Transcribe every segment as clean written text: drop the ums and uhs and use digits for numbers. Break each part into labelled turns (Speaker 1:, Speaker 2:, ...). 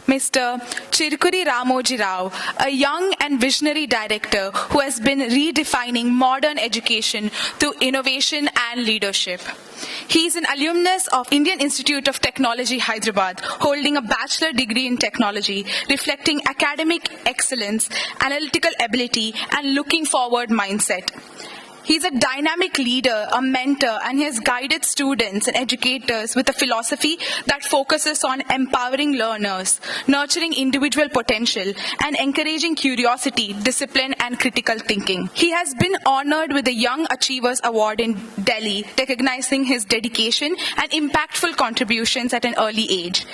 Speaker 1: Mr. Cherukuri Ramoji Rao, a young and visionary director who has been redefining modern education through innovation and leadership. He is an alumnus of Indian Institute of Technology, Hyderabad, holding a bachelor degree in technology, reflecting academic excellence, analytical ability, and looking forward mindset. He's a dynamic leader, a mentor, and he has guided students and educators with a philosophy that focuses on empowering learners, nurturing individual potential, and encouraging curiosity, discipline, and critical thinking. He has been honored with the Young Achievers Award in Delhi, recognizing his dedication and impactful contributions at an early age.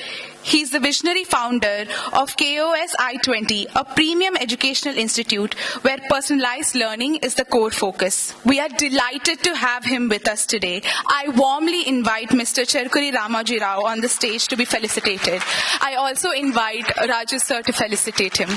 Speaker 1: He's the visionary founder of KOS I-20, a premium educational institute where personalized learning is the core focus. We are delighted to have him with us today. I warmly invite Mr. Cherukuri Ramoji Rao on the stage to be felicitated. I also invite Raju sir to felicitate him.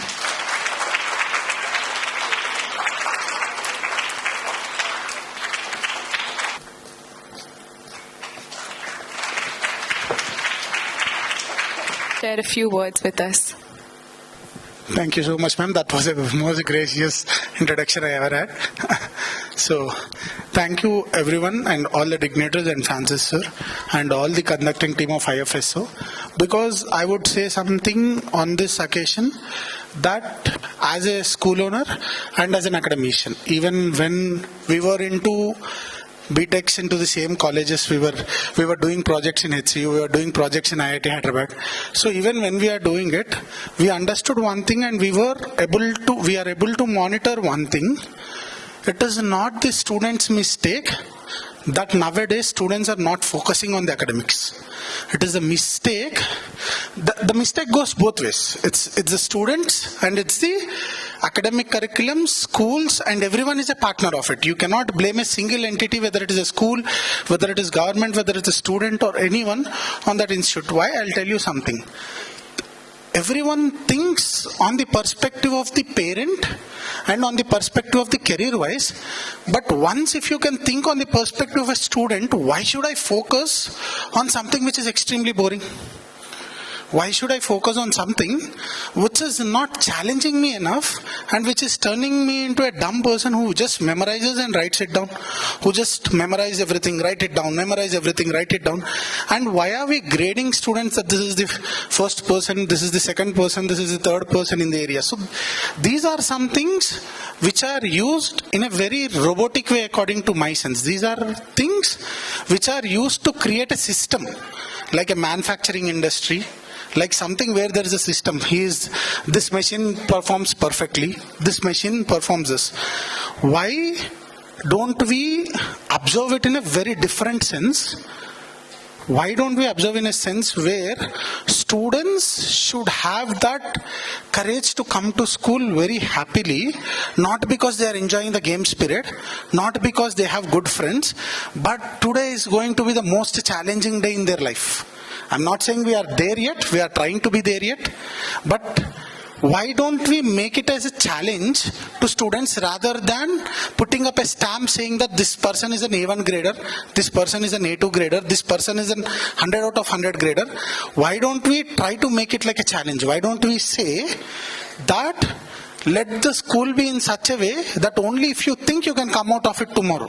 Speaker 1: Share a few words with us.
Speaker 2: Thank you so much, ma'am. That was the most gracious introduction I ever had. So, thank you everyone and all the dignitaries and Francis sir and all the conducting team of IFSO, because I would say something on this occasion that as a school owner and as an academician, even when we were into BTechs into the same colleges, we were doing projects in HCU, we were doing projects in IIT Hyderabad. So even when we are doing it, we understood one thing and we are able to monitor one thing. It is not the student's mistake that nowadays students are not focusing on the academics. It is a mistake. The mistake goes both ways. It's the students and it's the academic curriculum, schools, and everyone is a partner of it. You cannot blame a single entity, whether it is a school, whether it is government, whether it is a student or anyone on that institute. Why? I'll tell you something. Everyone thinks on the perspective of the parent and on the perspective of the career wise, but once if you can think on the perspective of a student, why should I focus on something which is extremely boring? Why should I focus on something which is not challenging me enough and which is turning me into a dumb person who just memorizes and writes it down, who just memorize everything, write it down, memorize everything, write it down. And why are we grading students that this is the first person, this is the second person, this is the third person in the area? So these are some things which are used in a very robotic way according to my sense. These are things which are used to create a system like a manufacturing industry, like something where there is a system. This machine performs perfectly, this machine performs this. Why don't we observe it in a very different sense? Why don't we observe in a sense where students should have that courage to come to school very happily, not because they are enjoying the game spirit, not because they have good friends, but today is going to be the most challenging day in their life. I'm not saying we are there yet, we are trying to be there yet, but why don't we make it as a challenge to students rather than putting up a stamp saying that this person is an A1 grader, this person is an A2 grader, this person is an 100 out of 100 grader. Why don't we try to make it like a challenge? Why don't we say that let the school be in such a way that only if you think you can come out of it tomorrow.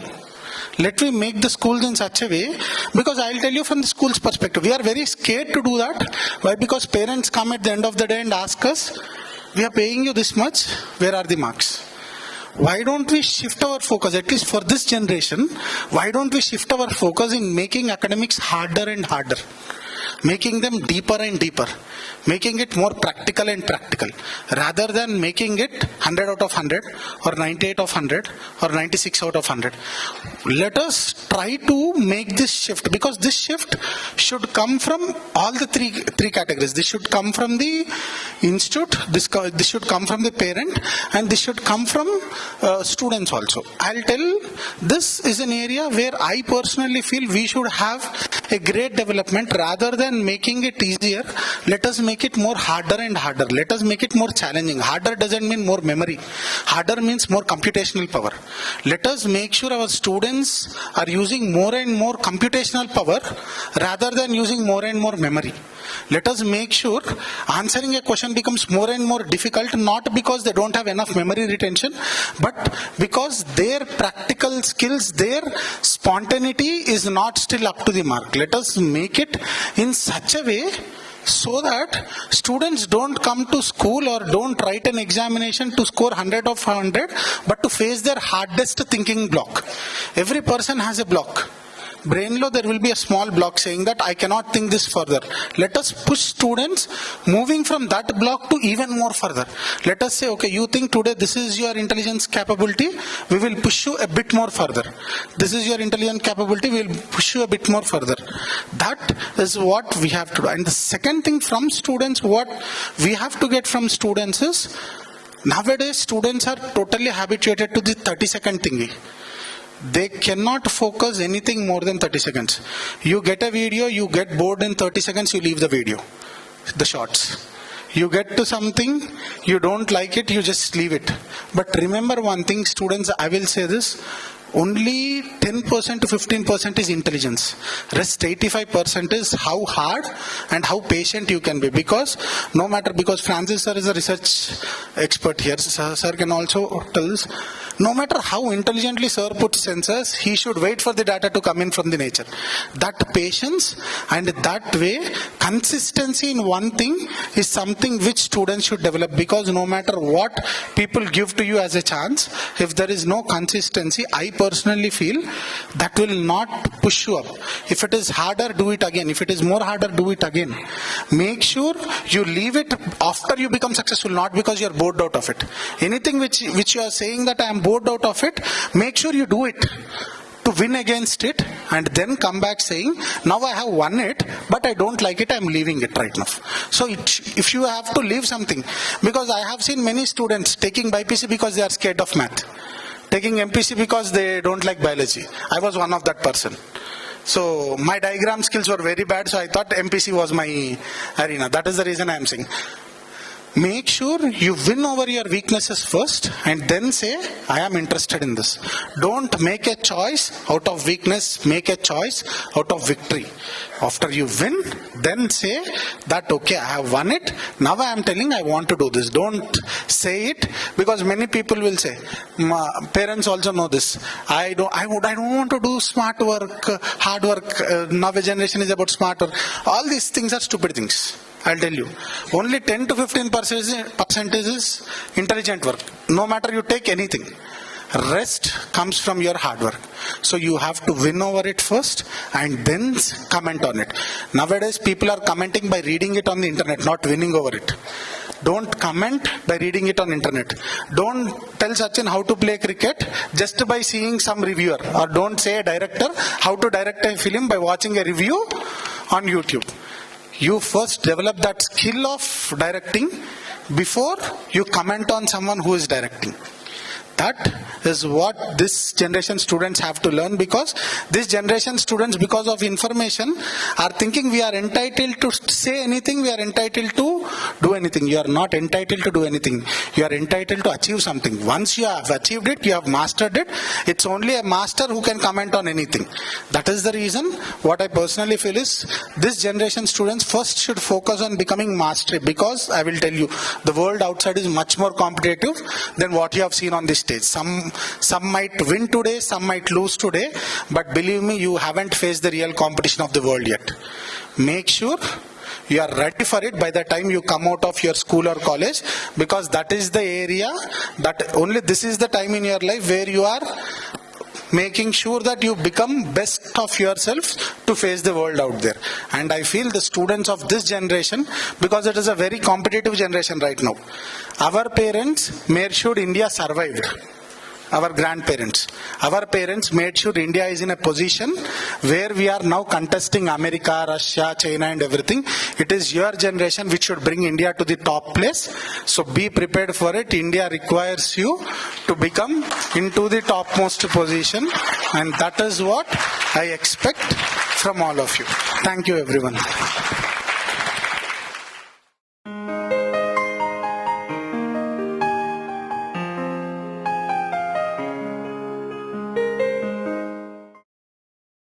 Speaker 2: Let me make the schools in such a way, because I'll tell you from the school's perspective, we are very scared to do that. Why? Because parents come at the end of the day and ask us, we are paying you this much, where are the marks? Why don't we shift our focus, at least for this generation, why don't we shift our focus in making academics harder and harder? Making them deeper and deeper, making it more practical and practical, rather than making it 100 out of 100 or 98 of 100 or 96 out of 100. Let us try to make this shift, because this shift should come from all the three categories. This should come from the institute, this should come from the parent, and this should come from students also. I'll tell, this is an area where I personally feel we should have a great development rather than than making it easier, let us make it more harder and harder. Let us make it more challenging. Harder doesn't mean more memory. Harder means more computational power. Let us make sure our students are using more and more computational power rather than using more and more memory. Let us make sure answering a question becomes more and more difficult, not because they don't have enough memory retention, but because their practical skills, their spontaneity is not still up to the mark. Let us make it in such a way so that students don't come to school or don't write an examination to score 100 of 100, but to face their hardest thinking block. Every person has a block. Brain law, there will be a small block saying that I cannot think this further. Let us push students moving from that block to even more further. Let us say, okay, you think today this is your intelligence capability, we will push you a bit more further. This is your intelligence capability, we will push you a bit more further. That is what we have to do. And the second thing from students, what we have to get from students is, nowadays students are totally habituated to the 30-second thingy. They cannot focus anything more than 30 seconds. You get a video, you get bored in 30 seconds, you leave the video, the shorts. You get to something, you don't like it, you just leave it. But remember one thing, students, I will say this, only 10% to 15% is intelligence. Rest 85% is how hard and how patient you can be. Because no matter, because Francis sir is a research expert here, sir can also tell this. No matter how intelligently sir puts sensors, he should wait for the data to come in from the nature. That patience and that way, consistency in one thing is something which students should develop, because no matter what people give to you as a chance, if there is no consistency, I personally feel that will not push you up. If it is harder, do it again. If it is more harder, do it again. Make sure you leave it after you become successful, not because you are bored out of it. Anything which you are saying that I am bored out of it, make sure you do it to win against it, and then come back saying, now I have won it, but I don't like it, I am leaving it right now. So if you have to leave something, because I have seen many students taking BPC because they are scared of math, taking MPC because they don't like biology. I was one of that person. So my diagram skills were very bad, so I thought MPC was my arena. That is the reason I am saying, make sure you win over your weaknesses first and then say, I am interested in this. Don't make a choice out of weakness, make a choice out of victory. After you win, then say that, okay, I have won it, now I am telling I want to do this. Don't say it, because many people will say, parents also know this, I don't want to do smart work, hard work, now a generation is about smart work. All these things are stupid things. I'll tell you, only 10 to 15% is intelligent work. No matter you take anything, rest comes from your hard work. So you have to win over it first and then comment on it. Nowadays people are commenting by reading it on the internet, not winning over it. Don't comment by reading it on internet. Don't tell Sachin how to play cricket just by seeing some reviewer, or don't say a director how to direct a film by watching a review on YouTube. You first develop that skill of directing before you comment on someone who is directing. That is what this generation students have to learn, because this generation students, because of information, are thinking we are entitled to say anything, we are entitled to do anything. You are not entitled to do anything. You are entitled to achieve something. Once you have achieved it, you have mastered it, it's only a master who can comment on anything. That is the reason what I personally feel is this generation students first should focus on becoming mastery, because I will tell you, the world outside is much more competitive than what you have seen on this stage. Some might win today, some might lose today, but believe me, you haven't faced the real competition of the world yet. Make sure you are ready for it by the time you come out of your school or college, because that is the area, that only this is the time in your life where you are making sure that you become best of yourself to face the world out there. And I feel the students of this generation, because it is a very competitive generation right now, our parents made sure India survived. Our grandparents, our parents made sure India is in a position where we are now contesting America, Russia, China and everything. It is your generation which should bring India to the top place. So be prepared for it. India requires you to become into the topmost position, and that is what I expect from all of you. Thank you everyone.